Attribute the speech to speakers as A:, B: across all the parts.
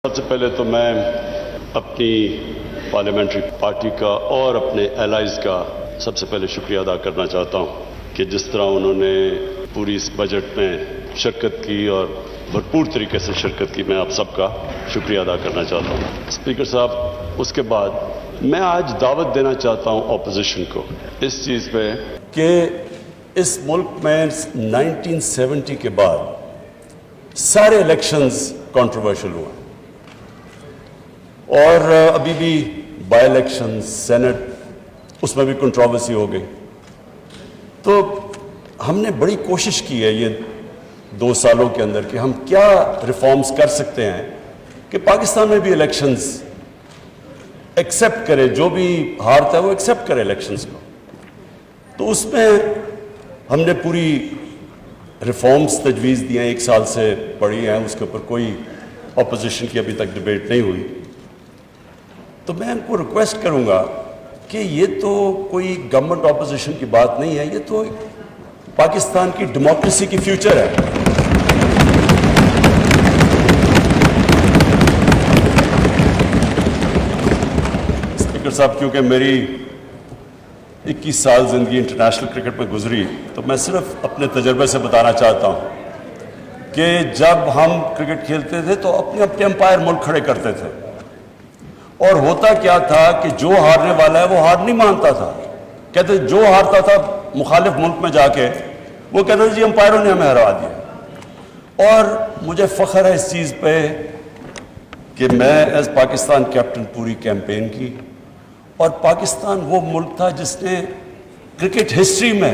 A: سب سے پہلے تو میں اپنی پارلیمنٹری پارٹی کا اور اپنے الائز کا سب سے پہلے شکریہ ادا کرنا چاہتا ہوں کہ جس طرح انہوں نے پوری اس بجٹ میں شرکت کی اور بھرپور طریقے سے شرکت کی، میں آپ سب کا شکریہ ادا کرنا چاہتا ہوں۔ اسپیکر صاحب، اس کے بعد میں آج دعوت دینا چاہتا ہوں اپوزیشن کو اس چیز پہ کہ اس ملک میں 1970 کے بعد سارے الیکشنز کنٹروورشل ہوئے اور ابھی بھی بائی الیکشن سینٹ اس میں بھی کنٹروورسی ہو گئی۔ تو ہم نے بڑی کوشش کی ہے یہ 2 سالوں کے اندر کہ ہم کیا ریفارمز کر سکتے ہیں کہ پاکستان میں بھی الیکشنز ایکسیپٹ کرے، جو بھی ہارتا ہے وہ ایکسیپٹ کرے الیکشنز کو۔ تو اس میں ہم نے پوری ریفارمز تجویز دی ہیں، 1 سال سے پڑھی ہیں، اس کے اوپر کوئی اپوزیشن کی ابھی تک ڈیبیٹ نہیں ہوئی۔ تو میں ان کو ریکویسٹ کروں گا کہ یہ تو کوئی گورنمنٹ اپوزیشن کی بات نہیں ہے، یہ تو پاکستان کی ڈیموکریسی کی فیوچر ہے۔ اسپیکر صاحب، کیونکہ میری 21 سال زندگی انٹرنیشنل کرکٹ میں گزری، تو میں صرف اپنے تجربے سے بتانا چاہتا ہوں کہ جب ہم کرکٹ کھیلتے تھے تو اپنے اپنے امپائر ملک کھڑے کرتے تھے، اور ہوتا کیا تھا کہ جو ہارنے والا ہے وہ ہار نہیں مانتا تھا، کہتے جو ہارتا تھا مخالف ملک میں جا کے وہ کہتا تھا جی امپائروں نے ہمیں ہرا دیا۔ اور مجھے فخر ہے اس چیز پہ کہ میں ایز پاکستان کیپٹن پوری کیمپین کی، اور پاکستان وہ ملک تھا جس نے کرکٹ ہسٹری میں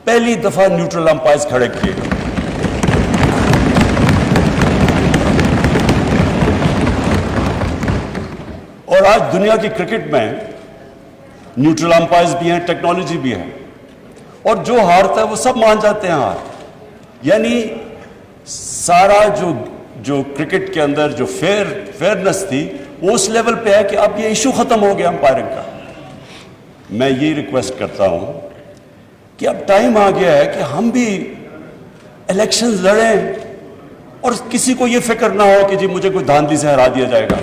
A: پہلی دفعہ نیوٹرل امپائرز کھڑے کیے۔ اور آج دنیا کی کرکٹ میں نیوٹرل امپائرز بھی ہیں، ٹیکنالوجی بھی ہے، اور جو ہارتا ہے وہ سب مان جاتے ہیں ہار۔ یعنی سارا جو کرکٹ کے اندر جو فیئرنس تھی وہ اس لیول پہ ہے کہ اب یہ ایشو ختم ہو گیا امپائرنگ کا۔ میں یہ ریکویسٹ کرتا ہوں کہ اب ٹائم آ گیا ہے کہ ہم بھی الیکشنز لڑیں اور کسی کو یہ فکر نہ ہو کہ جی مجھے کوئی دھاندلی سے ہرا دیا جائے گا۔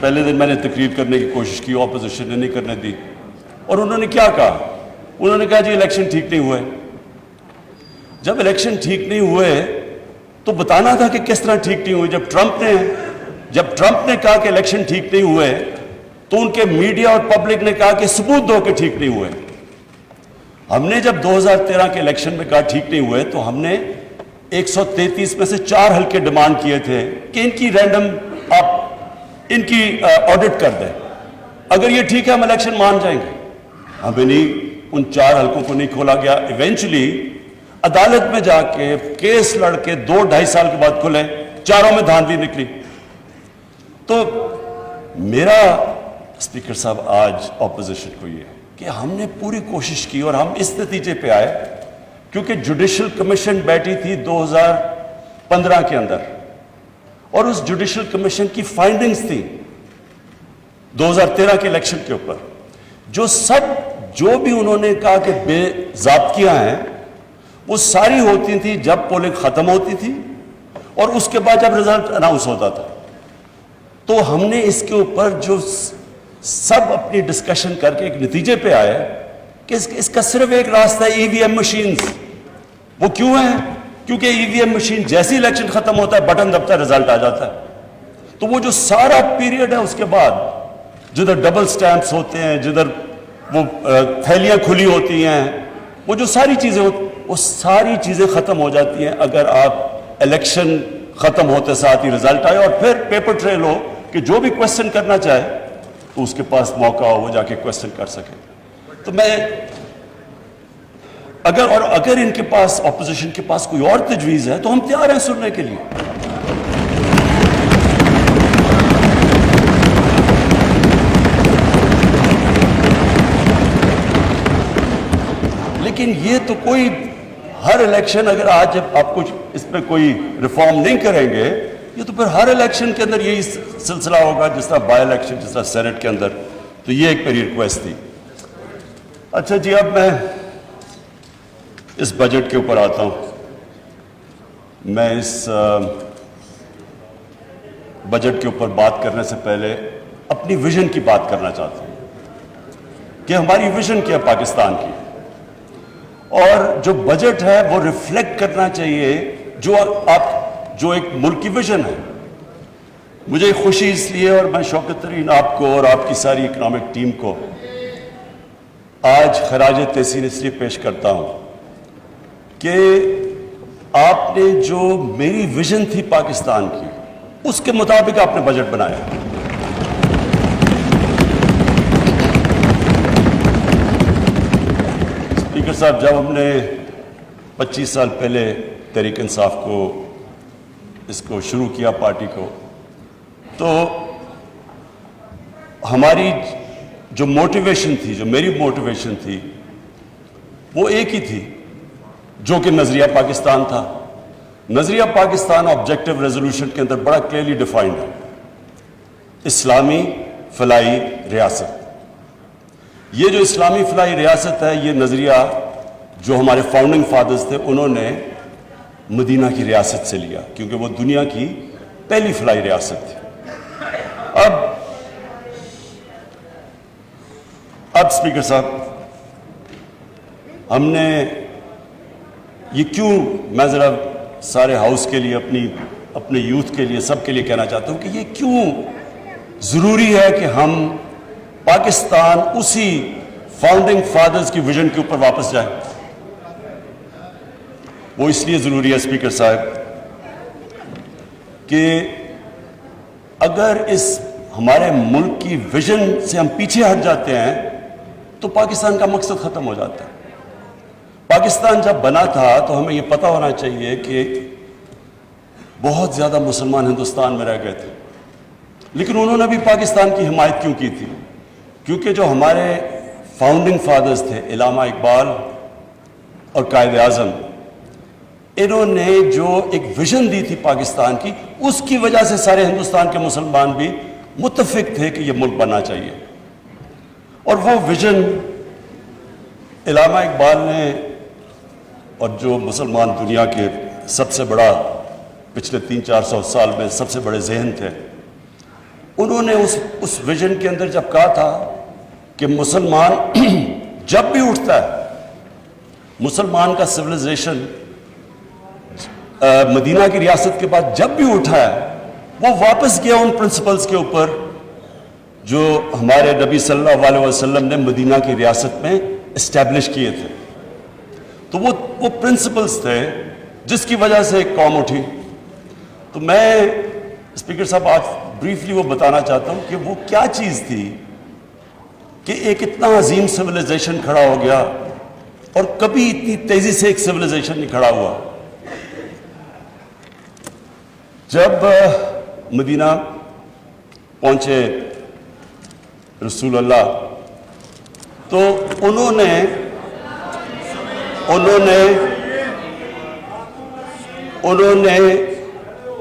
A: پہلے دن میں نے تقریر کرنے کی کوشش کی، اپوزیشن نے نہیں کرنے دی، اور انہوں نے کیا کہا؟ انہوں نے کہا جی الیکشن ٹھیک نہیں ہوئے۔ جب الیکشن ٹھیک نہیں ہوئے تو بتانا تھا کہ کس طرح ٹھیک نہیں ہوئے۔ جب ٹرمپ نے کہا کہ الیکشن ٹھیک نہیں ہوئے تو ان کے میڈیا اور پبلک نے کہا کہ ثبوت دو کہ ٹھیک نہیں ہوئے۔ ہم نے جب 2013 کے الیکشن میں کہا ٹھیک نہیں ہوئے تو ہم نے 133 میں سے 4 حلقے ڈیمانڈ کیے تھے کہ ان کی رینڈم آپ ان کی آڈٹ کر دیں، اگر یہ ٹھیک ہے ہم الیکشن مان جائیں گے۔ ہمیں نہیں، ان 4 حلقوں کو نہیں کھولا گیا۔ ایونچولی عدالت میں جا کے کیس لڑ کے 2-2.5 سال کے بعد کھلے، چاروں میں دھاندلی نکلی۔ تو میرا اسپیکر صاحب آج اپوزیشن کو یہ ہے کہ ہم نے پوری کوشش کی اور ہم اس نتیجے پہ آئے کیونکہ جوڈیشل کمیشن بیٹھی تھی 2015 کے اندر، اور اس جوڈیشل کمیشن کی فائنڈنگز تھی 2013 کے الیکشن کے اوپر، جو بھی انہوں نے کہا کہ بے ضابطگیاں ہیں وہ ساری ہوتی تھی جب پولنگ ختم ہوتی تھی اور اس کے بعد جب رزلٹ اناؤنس ہوتا تھا۔ تو ہم نے اس کے اوپر جو سب اپنی ڈسکشن کر کے ایک نتیجے پہ آئے کہ اس کا صرف ایک راستہ ہے، ای وی ایم مشینز۔ وہ کیوں ہیں؟ کیونکہ ای وی ایم مشین جیسی الیکشن ختم ہوتا ہے بٹن دبتا ہے رزلٹ آ جاتا ہے۔ تو وہ جو سارا پیریڈ ہے اس کے بعد جدھر ڈبل سٹیمپس ہوتے ہیں، جدھر وہ تھیلیاں کھلی ہوتی ہیں، وہ جو ساری چیزیں ہوتی وہ ساری چیزیں ختم ہو جاتی ہیں اگر آپ الیکشن ختم ہوتے ساتھ ہی رزلٹ آئے، اور پھر پیپر ٹریل ہو کہ جو بھی کویسچن کرنا چاہے تو اس کے پاس موقع ہو وہ جا کے کویسچن کر سکے۔ تو میں اگر ان کے پاس اپوزیشن کے پاس کوئی اور تجویز ہے تو ہم تیار ہیں سننے کے لیے۔ لیکن یہ تو کوئی ہر الیکشن، اگر آج آپ کچھ اس پہ کوئی ریفارم نہیں کریں گے یہ تو پھر ہر الیکشن کے اندر یہی سلسلہ ہوگا، جس طرح بائی الیکشن، جس طرح سینٹ کے اندر۔ تو یہ ایک میری ریکویسٹ تھی۔ اچھا جی، اب میں اس بجٹ کے اوپر آتا ہوں. میں اس بجٹ کے اوپر بات کرنے سے پہلے اپنی ویژن کی بات کرنا چاہتا ہوں کہ ہماری ویژن کیا ہے پاکستان کی, اور جو بجٹ ہے وہ ریفلیکٹ کرنا چاہیے جو ایک ملک کی ویژن ہے. مجھے خوشی اس لیے, اور میں شوکت ترین آپ کو اور آپ کی ساری اکنامک ٹیم کو آج خراج تحسین اس لیے پیش کرتا ہوں کہ آپ نے جو میری ویژن تھی پاکستان کی, اس کے مطابق آپ نے بجٹ بنایا. اسپیکر صاحب, جب ہم نے 25 سال پہلے تحریک انصاف کو اس کو شروع کیا پارٹی کو, تو ہماری جو موٹیویشن تھی, جو میری موٹیویشن تھی, وہ ایک ہی تھی جو کہ نظریہ پاکستان تھا. نظریہ پاکستان آبجیکٹو ریزولوشن کے اندر بڑا کلیئرلی ڈیفائنڈ ہے, اسلامی فلاحی ریاست. یہ جو اسلامی فلاحی ریاست ہے, یہ نظریہ جو ہمارے فاؤنڈنگ فادرز تھے انہوں نے مدینہ کی ریاست سے لیا, کیونکہ وہ دنیا کی پہلی فلاحی ریاست تھی. اب اسپیکر صاحب, ہم نے یہ کیوں, میں ذرا سارے ہاؤس کے لیے, اپنے یوتھ کے لیے, سب کے لیے کہنا چاہتا ہوں کہ یہ کیوں ضروری ہے کہ ہم پاکستان اسی فاؤنڈنگ فادرز کی ویژن کے اوپر واپس جائیں. وہ اس لیے ضروری ہے اسپیکر صاحب کہ اگر اس ہمارے ملک کی ویژن سے ہم پیچھے ہٹ جاتے ہیں تو پاکستان کا مقصد ختم ہو جاتا ہے. پاکستان جب بنا تھا تو ہمیں یہ پتہ ہونا چاہیے کہ بہت زیادہ مسلمان ہندوستان میں رہ گئے تھے, لیکن انہوں نے بھی پاکستان کی حمایت کیوں کی تھی؟ کیونکہ جو ہمارے فاؤنڈنگ فادرز تھے, علامہ اقبال اور قائد اعظم, انہوں نے جو ایک ویژن دی تھی پاکستان کی, اس کی وجہ سے سارے ہندوستان کے مسلمان بھی متفق تھے کہ یہ ملک بننا چاہیے. اور وہ ویژن علامہ اقبال نے, اور جو مسلمان دنیا کے سب سے بڑا پچھلے 300-400 سال میں سب سے بڑے ذہن تھے, انہوں نے اس ویژن کے اندر جب کہا تھا کہ مسلمان جب بھی اٹھتا ہے, مسلمان کا سویلائزیشن مدینہ کی ریاست کے بعد جب بھی اٹھا ہے, وہ واپس گیا ان پرنسپلز کے اوپر جو ہمارے نبی صلی اللہ علیہ وسلم نے مدینہ کی ریاست میں اسٹیبلش کیے تھے. تو وہ پرنسپلز تھے جس کی وجہ سے ایک قوم اٹھی. تو میں اسپیکر صاحب آج بریفلی وہ بتانا چاہتا ہوں کہ وہ کیا چیز تھی کہ ایک اتنا عظیم سویلائزیشن کھڑا ہو گیا, اور کبھی اتنی تیزی سے ایک سویلائزیشن نہیں کھڑا ہوا. جب مدینہ پہنچے رسول اللہ, تو انہوں نے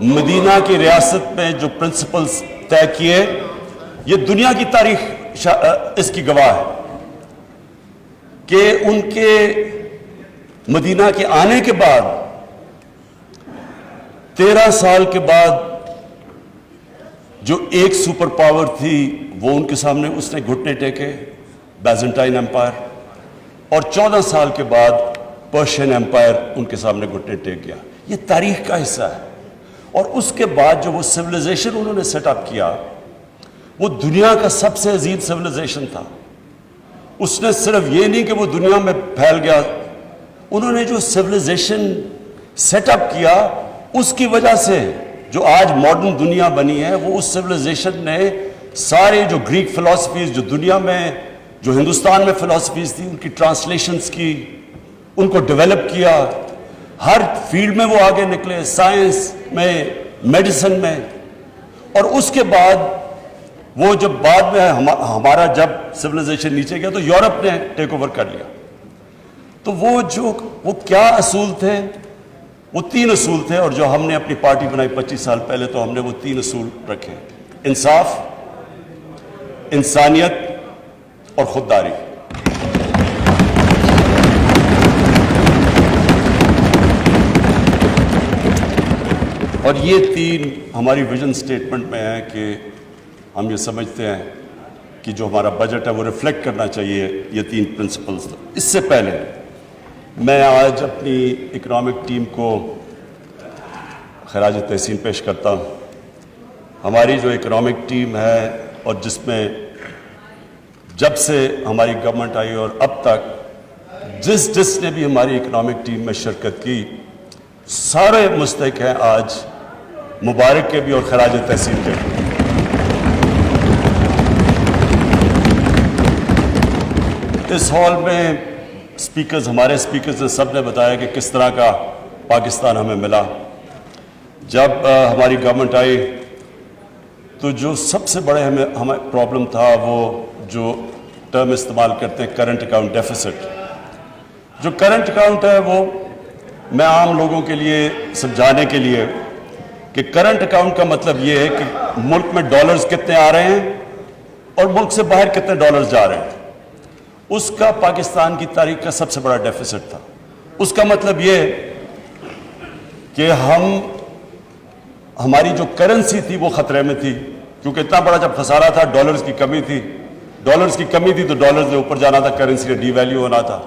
A: مدینہ کی ریاست میں جو پرنسپلز طے کیے, یہ دنیا کی تاریخ اس کی گواہ ہے کہ ان کے مدینہ کے آنے کے بعد 13 سال کے بعد جو ایک سپر پاور تھی وہ ان کے سامنے اس نے گھٹنے ٹیکے, بیزنٹائن ایمپائر, اور 14 سال کے بعد پرشین ایمپائر ان کے سامنے گھٹنے ٹیک گیا. یہ تاریخ کا حصہ ہے. اور اس کے بعد جو وہ سویلائزیشن انہوں نے سیٹ اپ کیا, وہ دنیا کا سب سے عظیم سویلائزیشن تھا. اس نے صرف یہ نہیں کہ وہ دنیا میں پھیل گیا, انہوں نے جو سویلائزیشن سیٹ اپ کیا, اس کی وجہ سے جو آج ماڈرن دنیا بنی ہے, وہ اس سویلائزیشن نے سارے جو گریک فلسفیز جو دنیا میں, جو ہندوستان میں فلسفیز تھی, ان کی ٹرانسلیشنز کی, ان کو ڈیولپ کیا. ہر فیلڈ میں وہ آگے نکلے, سائنس میں, میڈیسن میں. اور اس کے بعد وہ جب بعد میں ہمارا جب سویلائزیشن نیچے گیا تو یورپ نے ٹیک اوور کر لیا. تو وہ کیا اصول تھے؟ وہ 3 اصول تھے, اور جو ہم نے اپنی پارٹی بنائی 25 سال پہلے تو ہم نے وہ 3 اصول رکھے: انصاف, انسانیت اور خودداری. اور یہ تین ہماری ویژن سٹیٹمنٹ میں ہے کہ ہم یہ سمجھتے ہیں کہ جو ہمارا بجٹ ہے وہ ریفلیکٹ کرنا چاہیے یہ تین پرنسپلز. اس سے پہلے میں آج اپنی اکنامک ٹیم کو خراج تحسین پیش کرتا ہوں. ہماری جو اکنامک ٹیم ہے اور جس میں جب سے ہماری گورنمنٹ آئی اور اب تک جس نے بھی ہماری اکنامک ٹیم میں شرکت کی سارے مستحق ہیں آج مبارک کے بھی اور خراج تحسین کے بھی. اس ہال میں ہمارے اسپیکرز نے سب نے بتایا کہ کس طرح کا پاکستان ہمیں ملا. جب ہماری گورنمنٹ آئی تو جو سب سے بڑے ہمیں پرابلم تھا وہ جو ٹرم استعمال کرتے ہیں کرنٹ اکاؤنٹ ڈیفیسٹ. جو کرنٹ اکاؤنٹ ہے وہ میں عام لوگوں کے لیے سمجھانے کے لیے کہ کرنٹ اکاؤنٹ کا مطلب یہ ہے کہ ملک میں ڈالرز کتنے آ رہے ہیں اور ملک سے باہر کتنے ڈالرز جا رہے ہیں. اس کا پاکستان کی تاریخ کا سب سے بڑا ڈیفیسٹ تھا. اس کا مطلب یہ کہ ہماری جو کرنسی تھی وہ خطرے میں تھی کیونکہ اتنا بڑا جب خسارہ تھا ڈالرز کی کمی تھی تو ڈالرز نے اوپر جانا تھا, کرنسی نے ڈی ویلیو ہونا تھا.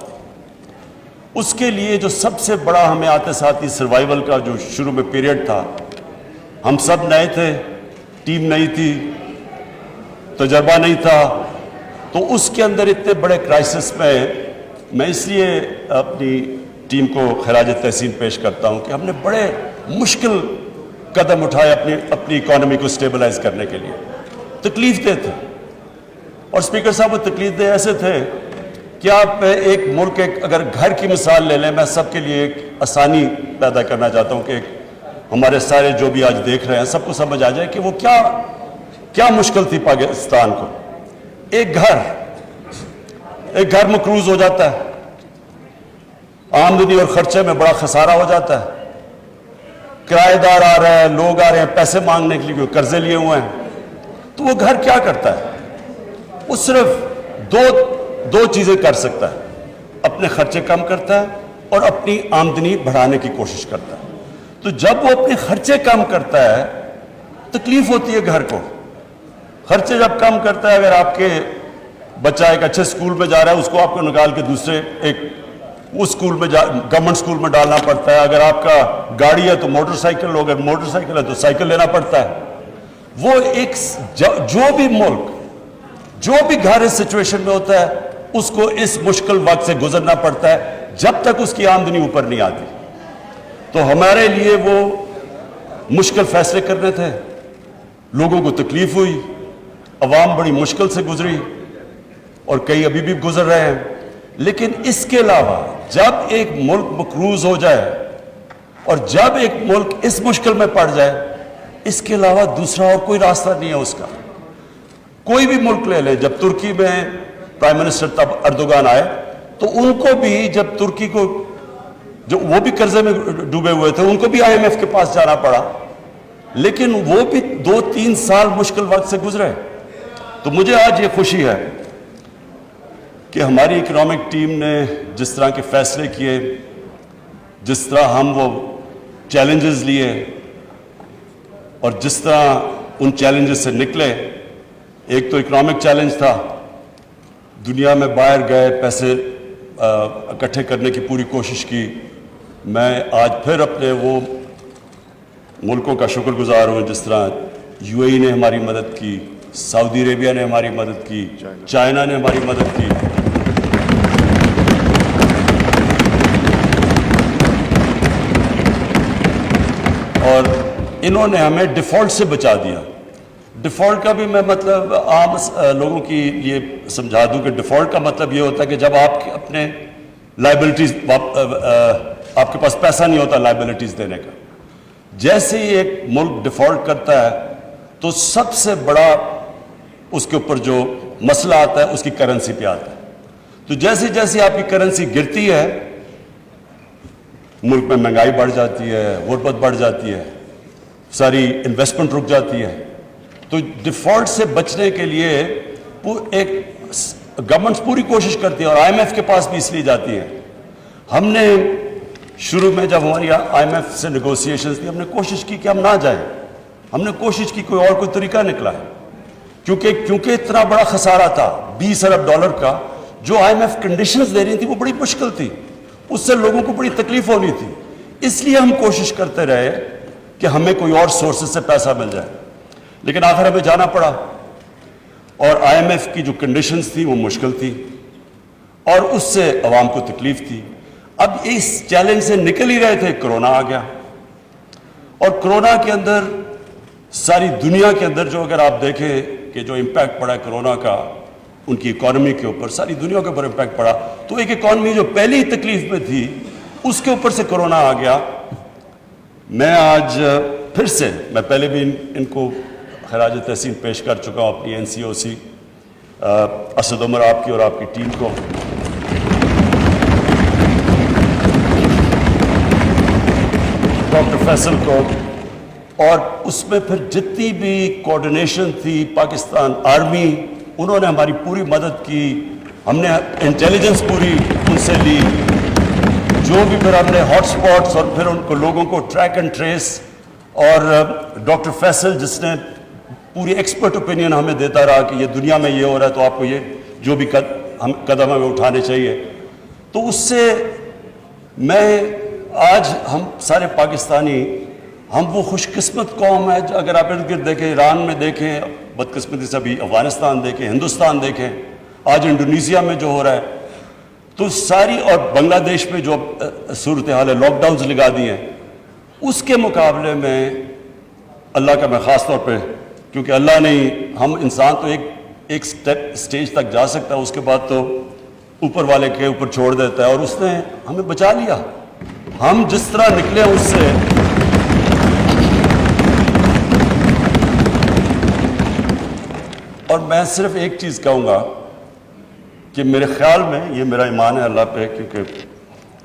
A: اس کے لیے جو سب سے بڑا ہمیں آتے ساتھ ہی سروائیول کا جو شروع میں پیریڈ تھا, ہم سب نئے تھے, ٹیم نئی تھی, تجربہ نہیں تھا, تو اس کے اندر اتنے بڑے کرائسس میں اس لیے اپنی ٹیم کو خراج تحسین پیش کرتا ہوں کہ ہم نے بڑے مشکل قدم اٹھائے اپنی اکانومی کو سٹیبلائز کرنے کے لیے. تکلیف دہ تھے اور اسپیکر صاحب وہ تکلیف دہ ایسے تھے کہ آپ ایک ملک اگر گھر کی مثال لے لیں, میں سب کے لیے ایک آسانی پیدا کرنا چاہتا ہوں کہ ہمارے سارے جو بھی آج دیکھ رہے ہیں سب کو سمجھ آ جائے کہ وہ کیا مشکل تھی پاکستان کو. ایک گھر مقروض ہو جاتا ہے, آمدنی اور خرچے میں بڑا خسارہ ہو جاتا ہے, کرایہ دار آ رہے ہیں, لوگ آ رہے ہیں پیسے مانگنے کے لیے, قرضے لیے ہوئے ہیں, تو وہ گھر کیا کرتا ہے؟ وہ صرف دو چیزیں کر سکتا ہے, اپنے خرچے کم کرتا ہے اور اپنی آمدنی بڑھانے کی کوشش کرتا ہے. تو جب وہ اپنے خرچے کم کرتا ہے تکلیف ہوتی ہے گھر کو. خرچے جب کم کرتا ہے, اگر آپ کے بچہ ایک اچھے اسکول میں جا رہا ہے اس کو آپ کو نکال کے دوسرے اس اسکول میں گورنمنٹ اسکول میں ڈالنا پڑتا ہے. اگر آپ کا گاڑی ہے تو موٹر سائیکل, اگر موٹر سائیکل ہے تو سائیکل لینا پڑتا ہے. وہ ایک جو بھی گھر اس سچویشن میں ہوتا ہے اس کو اس مشکل وقت سے گزرنا پڑتا ہے جب تک اس کی آمدنی اوپر نہیں آتی. تو ہمارے لیے وہ مشکل فیصلے کرنے تھے, لوگوں کو تکلیف ہوئی, عوام بڑی مشکل سے گزری اور کئی ابھی بھی گزر رہے ہیں. لیکن اس کے علاوہ جب ایک ملک مقروض ہو جائے اور جب ایک ملک اس مشکل میں پڑ جائے, اس کے علاوہ دوسرا اور کوئی راستہ نہیں ہے اس کا. کوئی بھی ملک لے لیں, جب ترکی میں پرائم منسٹر تب اردوغان آئے تو ان کو بھی جب ترکی کو جو وہ بھی قرضے میں ڈوبے ہوئے تھے ان کو بھی IMF کے پاس جانا پڑا, لیکن وہ بھی 2-3 سال مشکل وقت سے گزرے. تو مجھے آج یہ خوشی ہے کہ ہماری اکنامک ٹیم نے جس طرح کے فیصلے کیے, جس طرح ہم وہ چیلنجز لیے اور جس طرح ان چیلنجز سے نکلے. ایک تو اکنامک چیلنج تھا, دنیا میں باہر گئے, پیسے اکٹھے کرنے کی پوری کوشش کی. میں آج پھر اپنے وہ ملکوں کا شکر گزار ہوں جس طرح UAE نے ہماری مدد کی, سعودی عربیہ نے ہماری مدد کی, چائنا نے ہماری مدد کی. اور انہوں نے ہمیں ڈیفالٹ سے بچا دیا. ڈیفالٹ کا بھی میں مطلب عام لوگوں کی یہ سمجھا دوں کہ ڈیفالٹ کا مطلب یہ ہوتا ہے کہ جب آپ اپنے لائبلٹیز آپ کے پاس پیسہ نہیں ہوتا لائبلٹیز دینے کا. جیسے ہی ایک ملک ڈیفالٹ کرتا ہے تو سب سے بڑا اس کے اوپر جو مسئلہ آتا ہے اس کی کرنسی پہ آتا ہے. تو جیسے جیسے آپ کی کرنسی گرتی ہے ملک میں مہنگائی بڑھ جاتی ہے, غربت بڑھ جاتی ہے, ساری انویسٹمنٹ رک جاتی ہے. تو ڈیفالٹ سے بچنے کے لیے ایک گورنمنٹس پوری کوشش کرتی ہے اور IMF کے پاس بھی اس لیے جاتی ہے. ہم نے شروع میں جب ہماری IMF سے نیگوسیشنز تھی، ہم نے کوشش کی کہ ہم نہ جائیں، ہم نے کوشش کی کوئی اور کوئی طریقہ نکلا ہے، کیونکہ اتنا بڑا خسارہ تھا $20 ارب کا، جو IMF کنڈیشنز دے رہی تھی وہ بڑی مشکل تھی، اس سے لوگوں کو بڑی تکلیف ہونی تھی، اس لیے ہم کوشش کرتے رہے کہ ہمیں کوئی اور سورسز سے پیسہ مل جائے، لیکن آخر ہمیں جانا پڑا، اور IMF کی جو کنڈیشنز تھی وہ مشکل تھی، اور اس سے عوام کو تکلیف تھی۔ اب اس چیلنج سے نکل ہی رہے تھے، کرونا آ گیا، اور کرونا کے اندر ساری دنیا کے اندر جو اگر آپ دیکھیں کہ جو امپیکٹ پڑا ہے کرونا کا ان کی اکانومی کے اوپر، ساری دنیا کے اوپر امپیکٹ پڑا، تو ایک اکانومی جو پہلی ہی تکلیف میں تھی اس کے اوپر سے کرونا آ گیا۔ میں آج پھر سے، میں پہلے بھی ان کو خراج تحسین پیش کر چکا ہوں، اپنی NCOC اسد عمر آپ کی اور آپ کی ٹیم کو، ڈاکٹر فیصل کو، اور اس میں پھر جتنی بھی کوآرڈینیشن تھی پاکستان آرمی، انہوں نے ہماری پوری مدد کی، ہم نے انٹیلیجنس پوری ان سے لی، جو بھی پھر ہم نے ہاٹ سپاٹس اور پھر ان کو لوگوں کو ٹریک اینڈ ٹریس، اور ڈاکٹر فیصل جس نے پوری ایکسپرٹ اوپینین ہمیں دیتا رہا کہ یہ دنیا میں یہ ہو رہا ہے تو آپ کو یہ جو بھی قدم ہمیں اٹھانے چاہیے، تو اس سے میں آج ہم سارے پاکستانی، ہم وہ خوش قسمت قوم ہے، اگر آپ ارد گرد دیکھیں، ایران میں دیکھیں، بدقسمتی سے ابھی افغانستان دیکھیں، ہندوستان دیکھیں، آج انڈونیزیا میں جو ہو رہا ہے، تو ساری، اور بنگلہ دیش میں جو صورتحال ہے، لاک ڈاؤنز لگا دی ہیں، اس کے مقابلے میں اللہ کا میں خاص طور پہ، کیونکہ اللہ نے، ہم انسان تو ایک سٹیج تک جا سکتا ہے، اس کے بعد تو اوپر والے کے اوپر چھوڑ دیتا ہے، اور اس نے ہمیں بچا لیا، ہم جس طرح نکلے اس سے، اور میں صرف ایک چیز کہوں گا کہ میرے خیال میں، یہ میرا ایمان ہے اللہ پہ، کیونکہ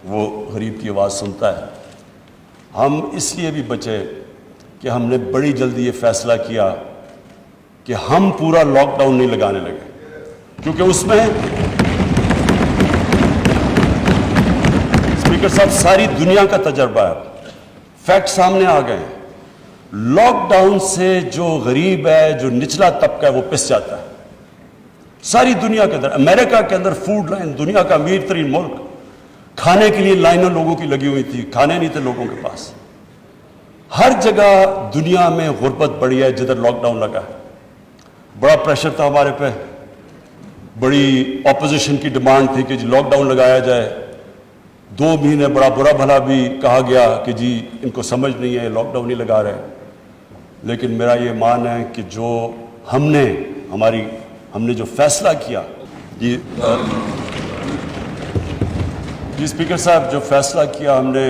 A: وہ غریب کی آواز سنتا ہے، ہم اس لیے بھی بچے کہ ہم نے بڑی جلدی یہ فیصلہ کیا کہ ہم پورا لاک ڈاؤن نہیں لگانے لگے، کیونکہ اس میں اسپیکر صاحب ساری دنیا کا تجربہ ہے، فیکٹ سامنے آ گئے ہیں، لاک ڈاؤن سے جو غریب ہے، جو نچلا طبقہ ہے، وہ پس جاتا ہے۔ ساری دنیا کے اندر، امریکہ کے اندر فوڈ لائن، دنیا کا امیر ترین ملک، کھانے کے لیے لائنوں لوگوں کی لگی ہوئی تھی، کھانے نہیں تھے لوگوں کے پاس۔ ہر جگہ دنیا میں غربت بڑھی ہے، جدھر لاک ڈاؤن لگا ہے، بڑا پریشر تھا ہمارے پہ، بڑی اپوزیشن کی ڈیمانڈ تھی کہ جی لاک ڈاؤن لگایا جائے، 2 مہینے بڑا برا بھلا بھی کہا گیا کہ جی ان کو سمجھ نہیں ہے، لاک ڈاؤن نہیں لگا رہے، لیکن میرا یہ مان ہے کہ جو ہم نے جو فیصلہ کیا، جی اسپیکر صاحب، جو فیصلہ کیا ہم نے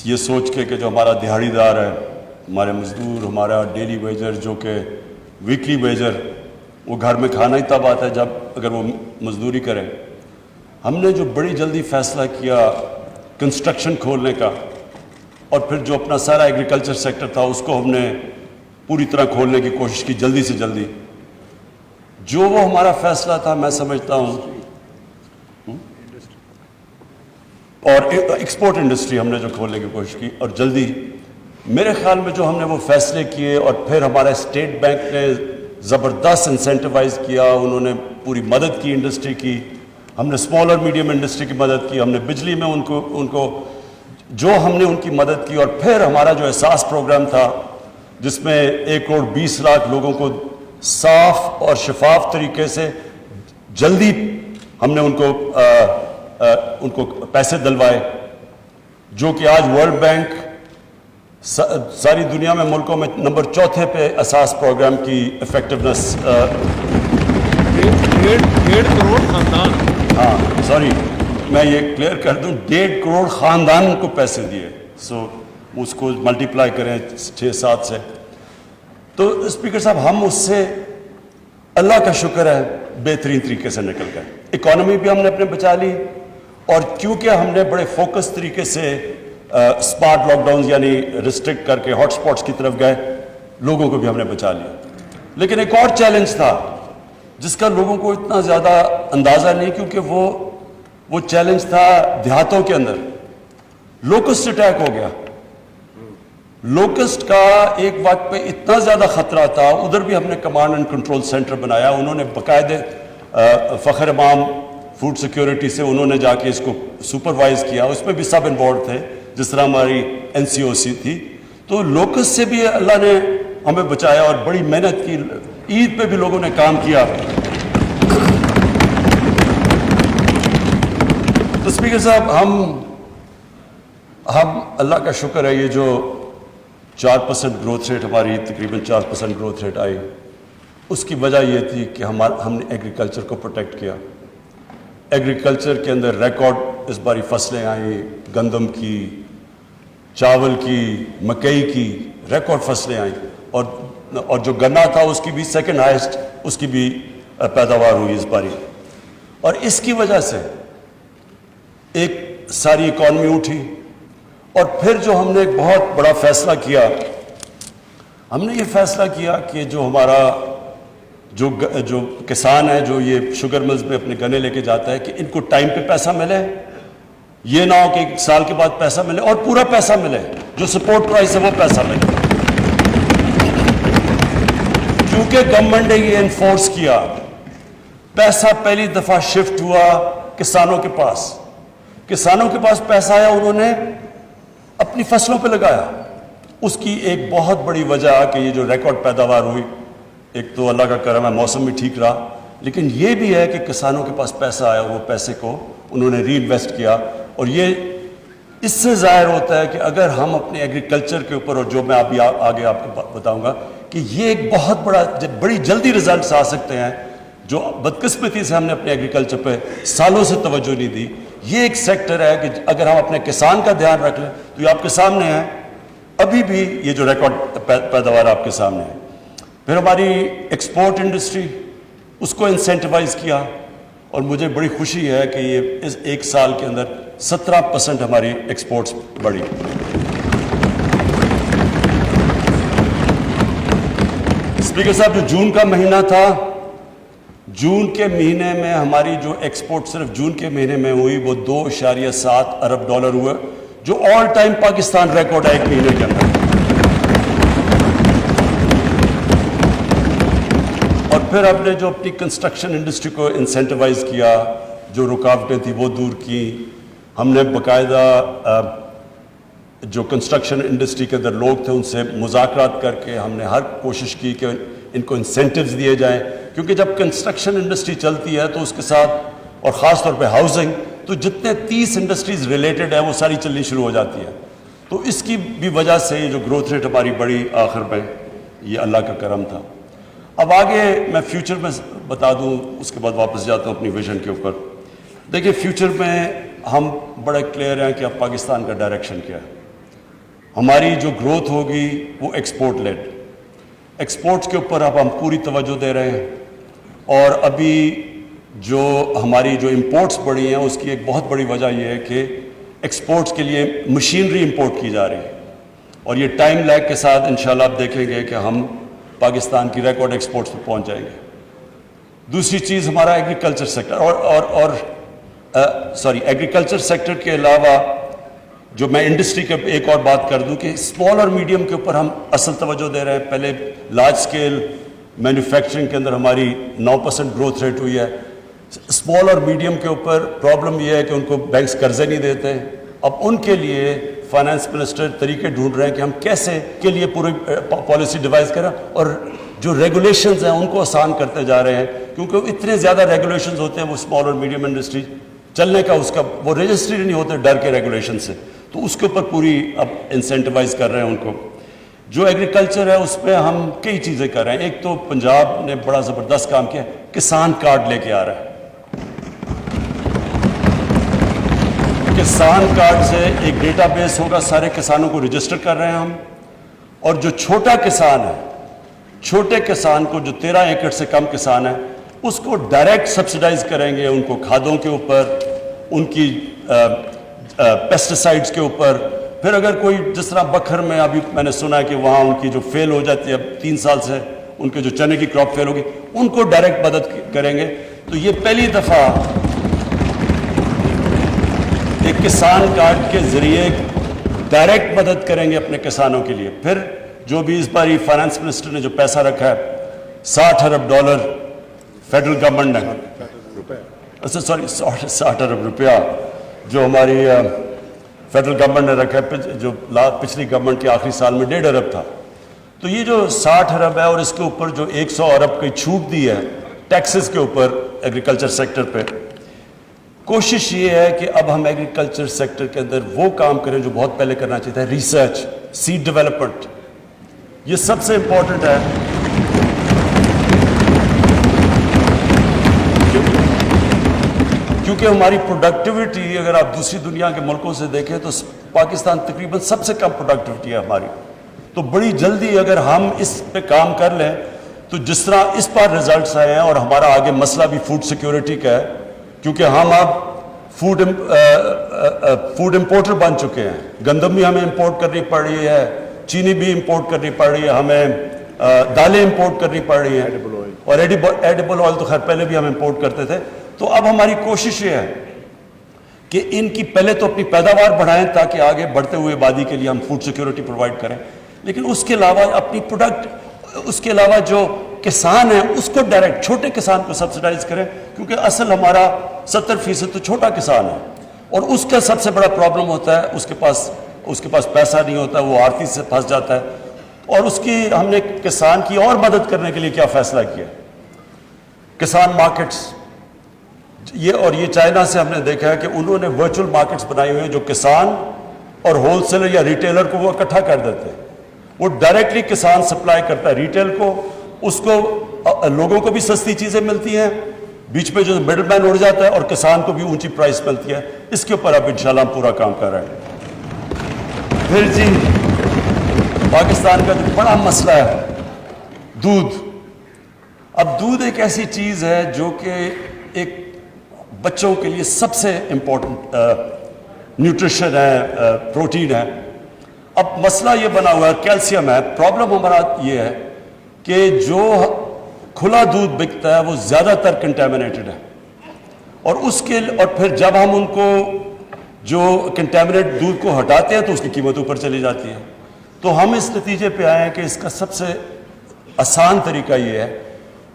A: یہ سوچ کے کہ جو ہمارا دہاڑی دار ہے، ہمارے مزدور، ہمارا ڈیلی ویجر جو کہ ویکلی ویجر، وہ گھر میں کھانا ہی تب آتا ہے جب اگر وہ مزدوری کرے، ہم نے جو بڑی جلدی فیصلہ کیا کنسٹرکشن کھولنے کا، اور پھر جو اپنا سارا ایگریکلچر سیکٹر تھا اس کو ہم نے پوری طرح کھولنے کی کوشش کی، جلدی سے جلدی، جو وہ ہمارا فیصلہ تھا، میں سمجھتا ہوں، اور ایکسپورٹ انڈسٹری ہم نے جو کھولنے کی کوشش کی، اور جلدی، میرے خیال میں جو ہم نے وہ فیصلے کیے، اور پھر ہمارا اسٹیٹ بینک نے زبردست انسینٹیوائز کیا، انہوں نے پوری مدد کی انڈسٹری کی، ہم نے اسمال اور میڈیم انڈسٹری کی مدد کی، ہم نے بجلی میں ان کو جو ہم نے ان کی مدد کی، اور پھر ہمارا جو احساس پروگرام تھا جس میں 1,20,00,000 لوگوں کو صاف اور شفاف طریقے سے جلدی ہم نے ان کو پیسے دلوائے، جو کہ آج ورلڈ بینک ساری دنیا میں ملکوں میں نمبر 4 پہ احساس پروگرام کی افیکٹونیس،
B: 1.5 کروڑ خاندان،
A: ہاں سوری میں یہ کلیئر کر دوں، 1.5 کروڑ خاندان کو پیسے دیے، سو اس کو ملٹیپلائی کریں 6-7 سے، تو اسپیکر صاحب ہم اس سے اللہ کا شکر ہے بہترین طریقے سے نکل گئے، اکانومی بھی ہم نے اپنے بچا لی، اور کیونکہ ہم نے بڑے فوکس طریقے سے اسمارٹ لاک ڈاؤنز یعنی ریسٹرکٹ کر کے ہاٹ سپاٹس کی طرف گئے، لوگوں کو بھی ہم نے بچا لیا، لیکن ایک اور چیلنج تھا جس کا لوگوں کو اتنا زیادہ اندازہ نہیں، کیونکہ وہ وہ چیلنج تھا دیہاتوں کے اندر. لوکسٹ اٹیک ہو گیا. لوکسٹ کا ایک وقت پہ اتنا زیادہ خطرہ تھا, ادھر بھی ہم نے کمانڈ اینڈ کنٹرول سینٹر بنایا. انہوں نے باقاعدہ فخر امام فوڈ سیکیورٹی سے انہوں نے جا کے اس کو سپروائز کیا. اس میں بھی سب انوالوڈ تھے, جس طرح ہماری NCOC تھی. تو لوکسٹ سے بھی اللہ نے ہمیں بچایا اور بڑی محنت کی. عید پہ بھی لوگوں نے کام کیا. تو اسپیکر صاحب, ہم اللہ کا شکر ہے, یہ جو 4% گروتھ ریٹ ہماری تقریباً 4% گروتھ ریٹ آئی, اس کی وجہ یہ تھی کہ ہم نے ایگریکلچر کو پروٹیکٹ کیا. ایگریکلچر کے اندر ریکارڈ اس باری فصلیں آئیں, گندم کی, چاول کی, مکئی کی ریکارڈ فصلیں آئیں. اور جو گنا تھا اس کی بھی سیکنڈ ہائیسٹ اس کی بھی پیداوار ہوئی اس باری. اور اس کی وجہ سے ایک ساری اکانومی اٹھی. اور پھر جو ہم نے ایک بہت بڑا فیصلہ کیا, ہم نے یہ فیصلہ کیا کہ جو ہمارا جو کسان ہے, جو یہ شوگر ملز میں اپنے گنے لے کے جاتا ہے, کہ ان کو ٹائم پہ پیسہ ملے. یہ نہ ہو کہ ایک سال کے بعد پیسہ ملے اور پورا پیسہ ملے, جو سپورٹ پرائس ہے وہ پیسہ ملے. کیونکہ گورنمنٹ نے یہ انفورس کیا, پیسہ پہلی دفعہ شفٹ ہوا کسانوں کے پاس. کسانوں کے پاس پیسہ آیا, انہوں نے اپنی فصلوں پہ لگایا. اس کی ایک بہت بڑی وجہ کہ یہ جو ریکارڈ پیداوار ہوئی, ایک تو اللہ کا کرم ہے موسم بھی ٹھیک رہا, لیکن یہ بھی ہے کہ کسانوں کے پاس پیسہ آیا, وہ پیسے کو انہوں نے ری انویسٹ کیا. اور یہ اس سے ظاہر ہوتا ہے کہ اگر ہم اپنے ایگریکلچر کے اوپر, اور جو میں ابھی آگے آپ کو بتاؤں گا, کہ یہ ایک بہت بڑی جلدی ریزلٹس آ سکتے ہیں, جو بدقسمتی سے ہم نے اپنے ایگریکلچر پہ سالوں سے توجہ نہیں دی. یہ ایک سیکٹر ہے کہ اگر ہم اپنے کسان کا دھیان رکھ لیں تو یہ آپ کے سامنے ہے. ابھی بھی یہ جو ریکارڈ پیداوار آپ کے سامنے ہے. پھر ہماری ایکسپورٹ انڈسٹری, اس کو انسینٹیوائز کیا. اور مجھے بڑی خوشی ہے کہ یہ اس ایک سال کے اندر 17% ہماری ایکسپورٹس بڑھی. اسپیکر صاحب, جو جون کا مہینہ تھا, جون کے مہینے میں ہماری جو ایکسپورٹ صرف جون کے مہینے میں ہوئی وہ $2.7 ارب ہوئے, جو آل ٹائم پاکستان ریکارڈ ہے ایک مہینے کے اندر. اور پھر ہم نے جو اپنی کنسٹرکشن انڈسٹری کو انسینٹیوائز کیا, جو رکاوٹیں تھیں وہ دور کی. ہم نے باقاعدہ جو کنسٹرکشن انڈسٹری کے اندر لوگ تھے ان سے مذاکرات کر کے ہم نے ہر کوشش کی کہ ان کو انسینٹیوز دیے جائیں. کیونکہ جب کنسٹرکشن انڈسٹری چلتی ہے تو اس کے ساتھ, اور خاص طور پہ ہاؤسنگ, تو جتنے 30 انڈسٹریز ریلیٹڈ ہیں وہ ساری چلنی شروع ہو جاتی ہیں. تو اس کی بھی وجہ سے یہ جو گروتھ ریٹ ہماری بڑی آخر میں, یہ اللہ کا کرم تھا. اب آگے میں فیوچر میں بتا دوں, اس کے بعد واپس جاتا ہوں اپنی ویژن کے اوپر. دیکھیں فیوچر میں ہم بڑے کلیئر ہیں کہ اب پاکستان کا ڈائریکشن کیا ہے. ہماری جو گروتھ ہوگی وہ ایکسپورٹ لیڈ. ایکسپورٹس کے اوپر اب ہم پوری توجہ دے رہے ہیں. اور ابھی جو ہماری جو امپورٹس بڑھی ہیں اس کی ایک بہت بڑی وجہ یہ ہے کہ ایکسپورٹس کے لیے مشینری امپورٹ کی جا رہی ہے. اور یہ ٹائم لیگ کے ساتھ انشاءاللہ آپ دیکھیں گے کہ ہم پاکستان کی ریکارڈ ایکسپورٹس پہ پہنچ جائیں گے. دوسری چیز ہمارا ایگریکلچر سیکٹر, ایگریکلچر سیکٹر کے علاوہ جو میں انڈسٹری کے ایک اور بات کر دوں کہ اسمال اور میڈیم کے اوپر ہم اصل توجہ دے رہے ہیں. پہلے لارج اسکیل مینوفیکچرنگ کے اندر ہماری 9% گروتھ ریٹ ہوئی ہے. اسمال اور میڈیم کے اوپر پرابلم یہ ہے کہ ان کو بینکس قرضے نہیں دیتے. اب ان کے لیے فائنانس منسٹر طریقے ڈھونڈ رہے ہیں کہ ہم کیسے کے لیے پوری پالیسی ڈیوائز کریں, اور جو ریگولیشنز ہیں ان کو آسان کرتے جا رہے ہیں. کیونکہ اتنے زیادہ ریگولیشنز ہوتے ہیں وہ اسمال اور میڈیم انڈسٹری چلنے کا, اس کا وہ رجسٹری نہیں ہوتے ڈر کے ریگولیشن سے. تو اس کے اوپر پوری اب انسینٹیوائز کر رہے ہیں ان کو. جو ایگریکلچر ہے اس پہ ہم کئی چیزیں کر رہے ہیں. ایک تو پنجاب نے بڑا زبردست کام کیا, کسان کارڈ لے کے آ رہا ہے. کسان کارڈ سے ایک ڈیٹا بیس ہوگا, سارے کسانوں کو رجسٹر کر رہے ہیں ہم. اور جو چھوٹا کسان ہے, چھوٹے کسان کو جو 13 ایکڑ سے کم کسان ہے, اس کو ڈائریکٹ سبسیڈائز کریں گے, ان کو کھادوں کے اوپر, ان کی پیسٹیسائڈز کے اوپر. پھر اگر کوئی جس طرح بکھر میں ابھی میں نے سنا ہے کہ وہاں ان کی جو فیل ہو جاتی ہے, اب 3 سال سے ان کے جو چنے کی کراپ فیل ہوگی, ان کو ڈائریکٹ مدد کریں گے. تو یہ پہلی دفعہ کسان کارڈ کے ذریعے ڈائریکٹ مدد کریں گے اپنے کسانوں کے لیے. پھر جو بھی اس بار فائنانس منسٹر نے جو پیسہ رکھا ہے $60 ارب فیڈرل گورنمنٹ نے, سوری 60 ارب روپیہ جو ہماری فیڈرل گورنمنٹ نے رکھا ہے, جو پچھلی گورنمنٹ کے آخری سال میں 1.5 ارب تھا. تو یہ جو 60 ارب ہے اور اس کے اوپر جو 100 ارب کی چھوٹ دی ہے ٹیکسز کے اوپر ایگریکلچر سیکٹر پہ, کوشش یہ ہے کہ اب ہم ایگریکلچر سیکٹر کے اندر وہ کام کریں جو بہت پہلے کرنا چاہیے تھا, ریسرچ, سیڈ ڈیولپمنٹ. یہ سب سے امپورٹنٹ ہے کیونکہ ہماری پروڈکٹیوٹی اگر آپ دوسری دنیا کے ملکوں سے دیکھیں تو پاکستان تقریباً سب سے کم پروڈکٹیوٹی ہے ہماری. تو بڑی جلدی اگر ہم اس پہ کام کر لیں تو جس طرح اس پر رزلٹس آئے ہیں, اور ہمارا آگے مسئلہ بھی فوڈ سیکیورٹی کا ہے کیونکہ ہم اب فوڈ امپورٹر بن چکے ہیں. گندم بھی ہمیں امپورٹ کرنی پڑ رہی ہے, چینی بھی امپورٹ کرنی پڑ رہی ہے, ہمیں دالیں امپورٹ کرنی پڑ رہی ہیں, اور ایڈیبل آئل تو خیر پہلے بھی ہم امپورٹ کرتے تھے. تو اب ہماری کوشش یہ ہے کہ ان کی پہلے تو اپنی پیداوار بڑھائیں تاکہ آگے بڑھتے ہوئے آبادی کے لیے ہم فوڈ سیکیورٹی پرووائڈ کریں, لیکن اس کے علاوہ اپنی پروڈکٹ, اس کے علاوہ جو کسان ہیں اس کو ڈائریکٹ, چھوٹے کسان کو سبسڈائز کریں کیونکہ اصل ہمارا 70% تو چھوٹا کسان ہے, اور اس کا سب سے بڑا پرابلم ہوتا ہے اس کے پاس پیسہ نہیں ہوتا, وہ آرتی سے پھنس جاتا ہے. اور اس کی ہم نے کسان کی اور مدد کرنے کے لیے کیا فیصلہ کیا, کسان مارکیٹس. یہ چائنا سے ہم نے دیکھا ہے کہ انہوں نے ورچوئل مارکیٹس بنائی ہوئے ہیں جو کسان اور ہول سیلر یا ریٹیلر کو وہ اکٹھا کر دیتے ہیں. وہ ڈائریکٹلی کسان سپلائی کرتا ہے ریٹیل کو, اس کو لوگوں کو بھی سستی چیزیں ملتی ہیں, بیچ میں جو مڈل مین اڑ جاتا ہے, اور کسان کو بھی اونچی پرائس ملتی ہے. اس کے اوپر اب انشاءاللہ ہم پورا کام کر رہے ہیں. پھر جی پاکستان کا جو بڑا مسئلہ ہے دودھ. اب دودھ ایک ایسی چیز ہے جو کہ ایک بچوں کے لیے سب سے امپورٹنٹ نیوٹریشن ہے, پروٹین ہے. اب مسئلہ یہ بنا ہوا ہے, کیلشیم ہے. پرابلم ہمارا یہ ہے کہ جو کھلا دودھ بکتا ہے وہ زیادہ تر کنٹامنیٹڈ ہے, اور پھر جب ہم ان کو جو کنٹامنیٹ دودھ کو ہٹاتے ہیں تو اس کی قیمت اوپر چلی جاتی ہے. تو ہم اس نتیجے پہ آئے ہیں کہ اس کا سب سے آسان طریقہ یہ ہے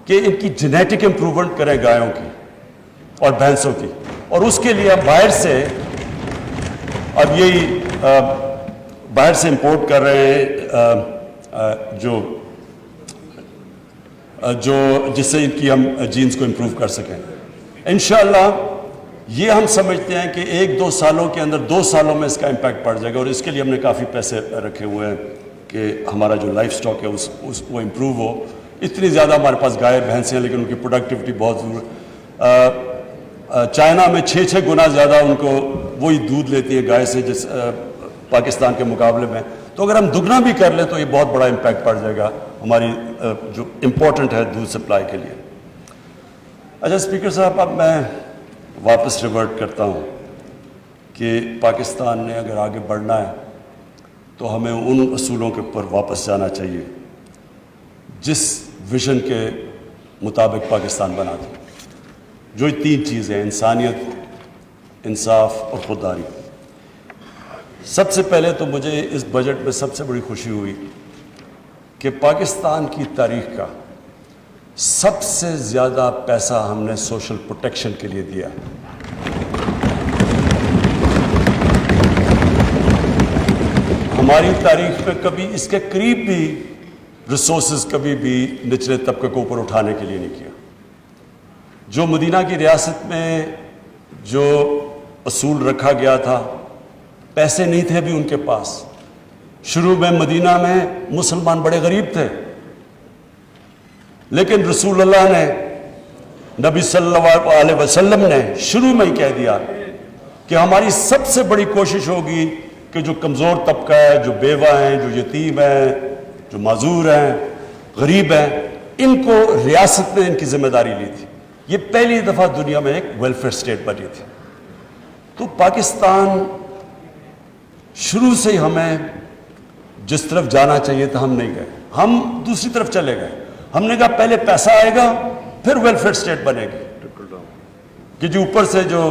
A: کہ ان کی جینیٹک امپرومنٹ کریں گایوں کی اور بھینسوں کی, اور اس کے لیے باہر سے اب یہی باہر سے امپورٹ کر رہے ہیں جو جس سے ان کی ہم جینز کو امپروو کر سکیں. انشاءاللہ یہ ہم سمجھتے ہیں کہ 1-2 سالوں کے اندر 2 سالوں میں اس کا امپیکٹ پڑ جائے گا, اور اس کے لیے ہم نے کافی پیسے رکھے ہوئے ہیں کہ ہمارا جو لائف سٹاک ہے وہ امپروو ہو. اتنی زیادہ ہمارے پاس گائے بھینسیں ہیں لیکن ان کی پروڈکٹیوٹی بہت ضرور. چائنا میں 6 گنا زیادہ ان کو وہی دودھ لیتی ہے گائے سے جس پاکستان کے مقابلے میں. تو اگر ہم دگنا بھی کر لیں تو یہ بہت بڑا امپیکٹ پڑ جائے گا ہماری جو امپورٹنٹ ہے دودھ سپلائی کے لیے. اچھا اسپیکر صاحب, اب میں واپس ریورٹ کرتا ہوں کہ پاکستان نے اگر آگے بڑھنا ہے تو ہمیں ان اصولوں کے اوپر واپس جانا چاہیے جس ویژن کے مطابق پاکستان بنا تھا. جو 3 چیزیں, انسانیت, انصاف اور خودداری. سب سے پہلے تو مجھے اس بجٹ میں سب سے بڑی خوشی ہوئی کہ پاکستان کی تاریخ کا سب سے زیادہ پیسہ ہم نے سوشل پروٹیکشن کے لیے دیا. ہماری تاریخ میں کبھی اس کے قریب بھی ریسورسز کبھی بھی نچلے طبقے کو اوپر اٹھانے کے لیے نہیں کیا. جو مدینہ کی ریاست میں جو اصول رکھا گیا تھا, پیسے نہیں تھے بھی ان کے پاس. شروع میں مدینہ میں مسلمان بڑے غریب تھے, لیکن رسول اللہ نے, نبی صلی اللہ علیہ وسلم نے شروع میں ہی کہہ دیا کہ ہماری سب سے بڑی کوشش ہوگی کہ جو کمزور طبقہ ہے, جو بیوہ ہیں, جو یتیم ہیں, جو معذور ہیں, غریب ہیں, ان کو ریاست نے ان کی ذمہ داری لی تھی. یہ پہلی دفعہ دنیا میں ایک ویلفیئر اسٹیٹ بنی تھی. تو پاکستان شروع سے ہی ہمیں جس طرف جانا چاہیے تھا ہم نہیں گئے, ہم دوسری طرف چلے گئے. ہم نے کہا پہلے پیسہ آئے گا پھر ویلفیئر اسٹیٹ بنے گی, کہ جو اوپر سے جو